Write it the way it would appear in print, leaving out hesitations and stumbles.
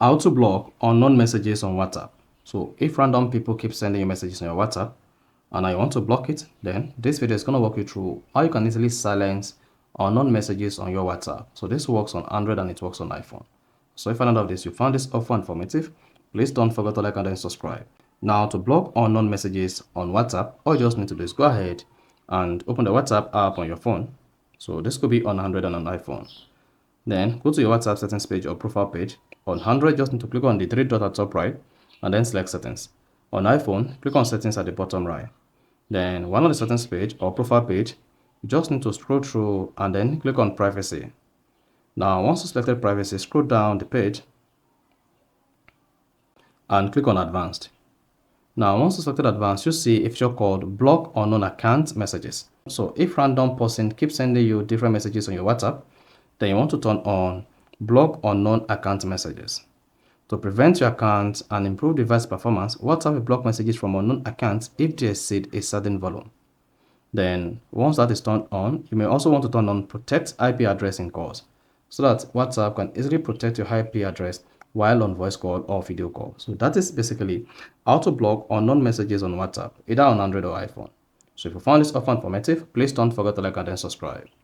How to block unknown messages on WhatsApp. So if random people keep sending you messages on your WhatsApp and I want to block it, then this video is going to walk you through how you can easily silence unknown messages on your WhatsApp. So this works on Android and it works on iPhone. So if none of this you found this helpful and informative, please don't forget to like and then subscribe. Now to block unknown messages on WhatsApp, all you just need to do is go ahead and open the WhatsApp app on your phone. So this could be on Android and on iPhone. Then go to your WhatsApp settings page or profile page. On Android, just need to click on the three dots at top right and then select settings. On iPhone, click on settings at the bottom right. Then one on the settings page or profile page, you just need to scroll through and then click on privacy. Now once you selected privacy, scroll down the page and click on advanced. Now once you selected advanced, you see a feature called block unknown account messages. So if random person keeps sending you different messages on your WhatsApp, then you want to turn on block unknown account messages. To prevent your account and improve device performance, WhatsApp will block messages from unknown accounts if they exceed a certain volume. Then once that is turned on, you may also want to turn on protect IP address in calls so that WhatsApp can easily protect your IP address while on voice call or video call. So that is basically how to block unknown messages on WhatsApp, either on Android or iPhone. So if you found this offer informative, please don't forget to like and then subscribe.